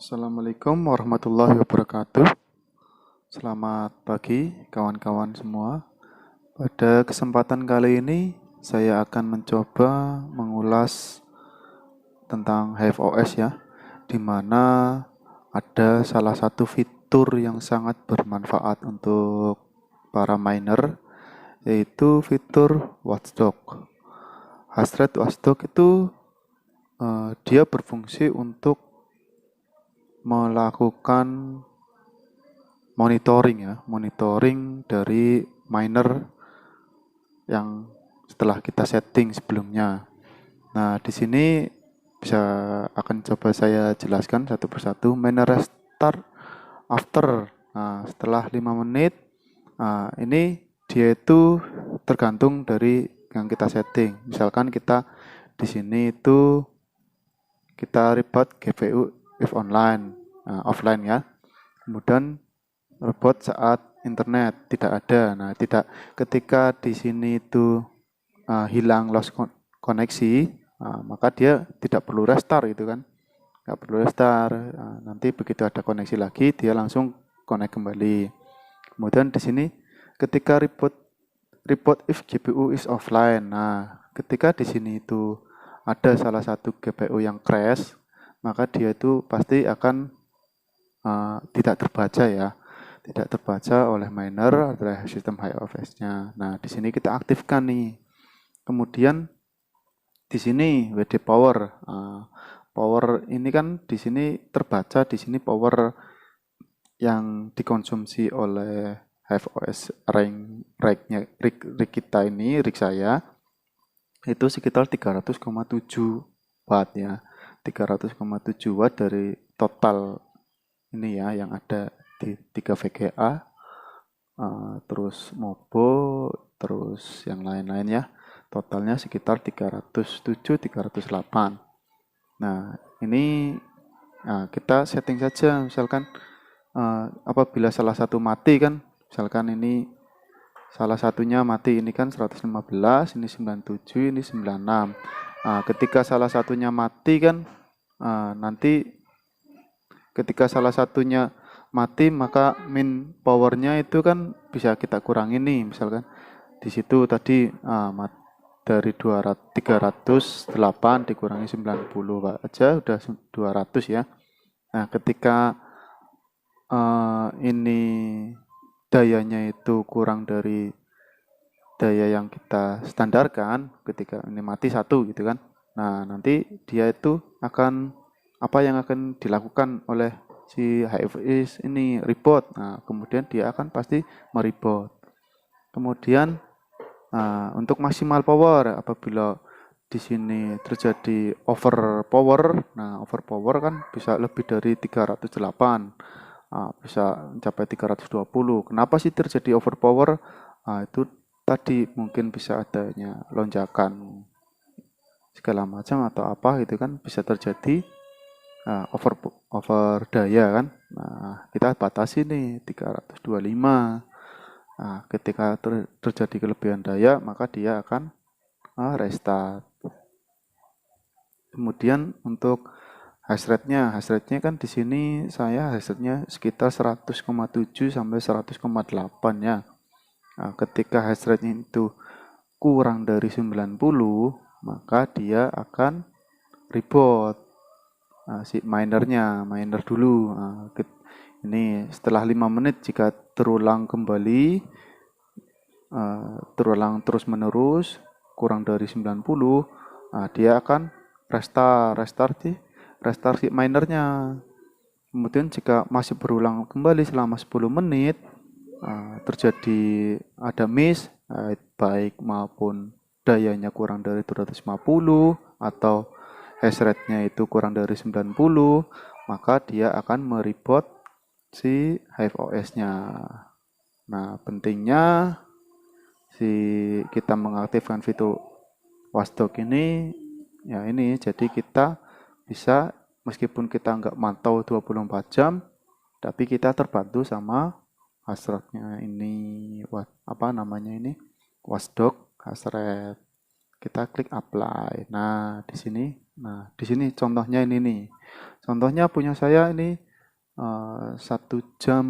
Assalamualaikum warahmatullahi wabarakatuh. Selamat pagi kawan-kawan semua. Pada kesempatan kali ini saya akan mencoba mengulas tentang HiveOS ya, di mana ada salah satu fitur yang sangat bermanfaat untuk para miner, yaitu fitur watchdog. Hashrate watchdog itu dia berfungsi untuk melakukan monitoring dari miner yang setelah kita setting sebelumnya. Nah, di sini akan coba saya jelaskan satu persatu. Miner restart after. Nah, setelah 5 menit, ini dia itu tergantung dari yang kita setting. Misalkan kita di sini itu kita reboot GPU if online, offline ya. Kemudian reboot saat internet tidak ada. Nah, ketika di sini itu hilang loss koneksi, maka dia tidak perlu restart itu kan. Nggak perlu restart. Nanti begitu ada koneksi lagi, dia langsung connect kembali. Kemudian di sini ketika reboot if GPU is offline. Nah, ketika di sini itu ada salah satu GPU yang crash, maka dia itu pasti akan tidak terbaca ya, tidak terbaca oleh miner atau sistem HiveOS-nya. Nah, di sini kita aktifkan nih. Kemudian di sini WD power. Power ini kan di sini terbaca, di sini power yang dikonsumsi oleh HiveOS rig kita ini, rig saya itu sekitar 300,7 watt ya. 300,7 watt dari total ini ya yang ada di 3 VGA, terus Mobo, terus yang lain-lain ya. Totalnya sekitar 307, 308. Nah, ini kita setting saja. Misalkan apabila salah satu mati kan, misalkan ini salah satunya mati, ini kan 115, ini 97, ini 96. Ketika salah satunya mati kan, nanti ketika salah satunya mati maka min powernya itu kan bisa kita kurangi nih. Misalkan di situ tadi dari 308 dikurangi 90 Pak, aja udah 200 ya. Nah, ketika ini dayanya itu kurang dari daya yang kita standarkan, ketika ini mati satu gitu kan. Nah, nanti dia itu akan apa yang akan dilakukan oleh si HiveOS ini reboot. Nah, kemudian dia akan pasti mereboot. Kemudian untuk maksimal power, apabila di sini terjadi over power, nah over power kan bisa lebih dari 308, bisa mencapai 320. Kenapa sih terjadi over power? Itu tadi mungkin bisa adanya lonjakan segala macam atau apa gitu kan, bisa terjadi over daya kan. Nah, kita batasi nih 325. Nah, ketika terjadi kelebihan daya, maka dia akan restart. Kemudian untuk hash rate-nya kan di sini saya hash rate-nya sekitar 100,7 sampai 100,8 ya. Nah, ketika hash rate-nya itu kurang dari 90, maka dia akan reboot. Si miner dulu. Ini setelah 5 menit jika terulang kembali, terulang terus menerus kurang dari 90, dia akan restart si minernya. Kemudian jika masih berulang kembali selama 10 menit, terjadi ada miss, baik maupun dayanya kurang dari 250 atau hash rate-nya itu kurang dari 90, maka dia akan mereboot si HiveOS-nya. Nah, pentingnya kita mengaktifkan fitur watchdog ini ya, ini jadi kita bisa meskipun kita nggak mantau 24 jam, tapi kita terbantu sama hasratnya ini, apa namanya ini, watchdog hasrat. kita klik apply. Nah, di sini contohnya ini nih. Contohnya punya saya ini 1 jam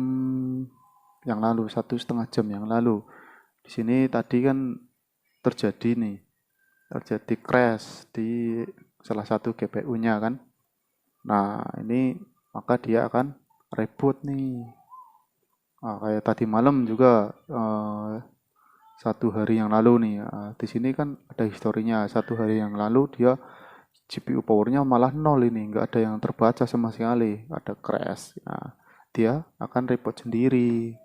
yang lalu, 1,5 jam yang lalu. Di sini tadi kan terjadi crash di salah satu GPU-nya kan. Nah, ini maka dia akan reboot nih. Kayak tadi malam juga 1 hari yang lalu nih. Di sini kan ada historinya. 1 hari yang lalu dia GPU powernya malah nol ini, nggak ada yang terbaca sama sekali, ada crash. Nah, dia akan report sendiri.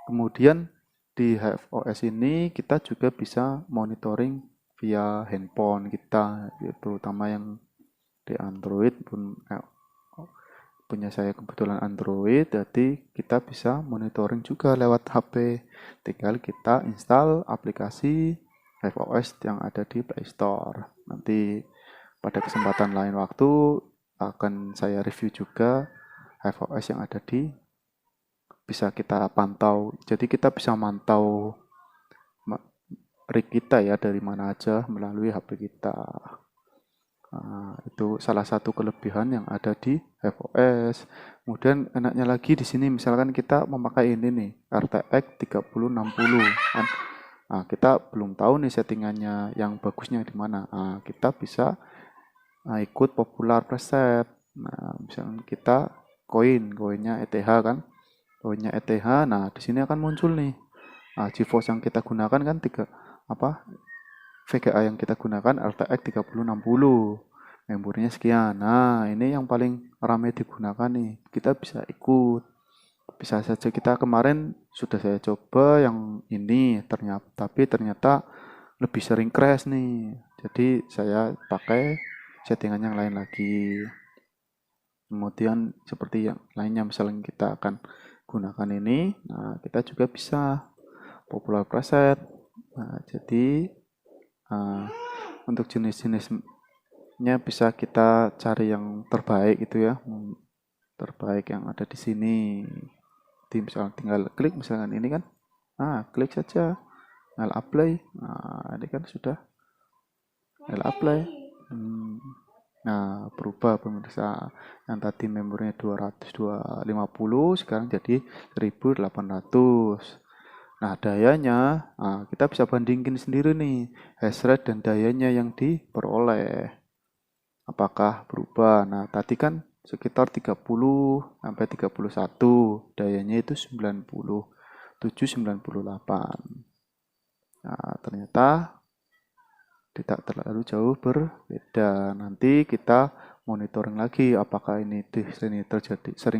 Kemudian di HFOS ini kita juga bisa monitoring via handphone kita, terutama yang di Android punya saya kebetulan Android, jadi kita bisa monitoring juga lewat HP. Tinggal kita install aplikasi HFOS yang ada di Play Store. Nanti pada kesempatan lain waktu akan saya review juga HFOS yang ada bisa kita pantau. Jadi kita bisa mantau rig kita ya dari mana aja melalui HP kita. Nah, itu salah satu kelebihan yang ada di HFOS. Kemudian enaknya lagi di sini misalkan kita memakai ini nih, RTX 3060 kan. Nah, kita belum tahu nih settingannya yang bagusnya di mana. Nah, kita bisa ikut popular preset. Nah, misalkan kita koinnya ETH kan. Koinnya ETH. Nah, di sini akan muncul nih. Nah, GeForce yang kita gunakan kan VGA yang kita gunakan RTX 3060, memorinya sekian. Nah, ini yang paling ramai digunakan nih. Kita bisa ikut. Bisa saja kita kemarin sudah saya coba yang ini, tapi ternyata lebih sering crash nih. Jadi saya pakai settingan yang lain lagi. Kemudian seperti yang lainnya, misalnya kita akan gunakan ini, nah kita juga bisa popular preset. Nah, jadi untuk jenis-jenisnya bisa kita cari yang terbaik itu ya, terbaik yang ada di sini. Jadi misalnya tinggal klik misalkan ini kan, klik saja, tinggal apply. Nah, ini kan sudah tinggal apply. Nah, berubah pemirsa. Yang tadi memorinya 250 sekarang jadi 1800. Nah, dayanya, kita bisa bandingin sendiri nih, hash rate dan dayanya yang diperoleh. Apakah berubah? Nah, tadi kan sekitar 30 sampai 31, dayanya itu 97, 98. Nah, ternyata tidak terlalu jauh berbeda. Nanti kita monitoring lagi apakah ini sering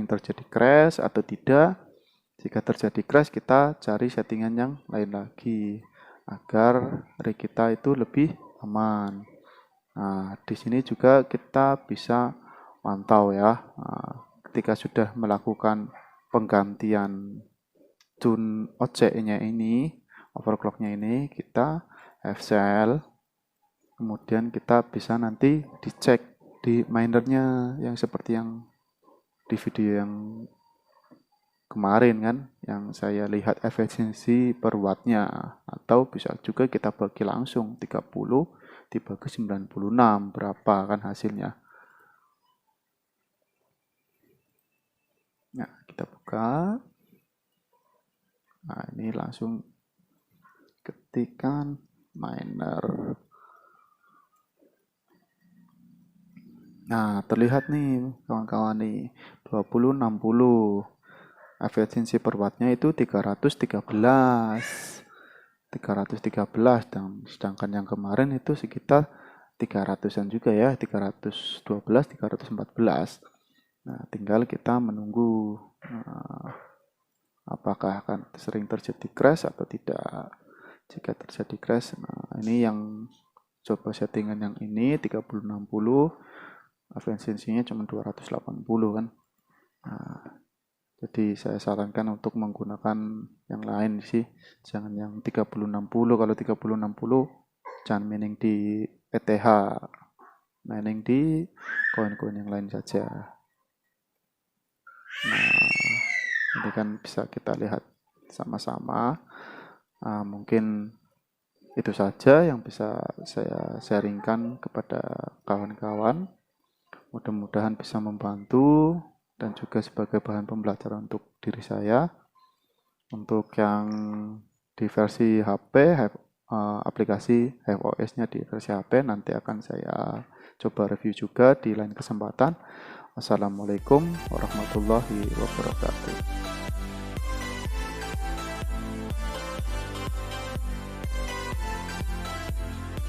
terjadi crash atau tidak. Jika terjadi crash, kita cari settingan yang lain lagi agar rig kita itu lebih aman. Nah, di sini juga kita bisa mantau ya. Ketika sudah melakukan penggantian tune OC-nya ini, overclock-nya ini, kita F-cell. Kemudian kita bisa nanti dicek di minernya yang seperti yang di video yang kemarin kan, yang saya lihat efisiensi per wattnya, atau bisa juga kita bagi langsung 30 dibagi 96 berapa kan hasilnya. Nah, kita buka. Nah, ini langsung ketikan miner. Nah, terlihat nih kawan-kawan nih 2060. Efisiensi per wattnya itu 313. 313 dan sedangkan yang kemarin itu sekitar 300-an juga ya, 312, 314. Nah, tinggal kita menunggu apakah akan sering terjadi crash atau tidak. Jika terjadi crash, nah ini yang coba settingan yang ini 3060, efisiensinya cuma 280 kan. Nah, jadi saya sarankan untuk menggunakan yang lain sih, jangan yang 3060. Kalau 3060 jangan mining di ETH, mining di koin-koin yang lain saja. Nah, ini kan bisa kita lihat sama-sama. Mungkin Itu saja yang bisa saya sharingkan kepada kawan-kawan. Mudah-mudahan bisa membantu dan juga sebagai bahan pembelajaran untuk diri saya. Untuk yang di versi HP, aplikasi HiveOS-nya di versi HP nanti akan saya coba review juga di lain kesempatan. Wassalamualaikum warahmatullahi wabarakatuh.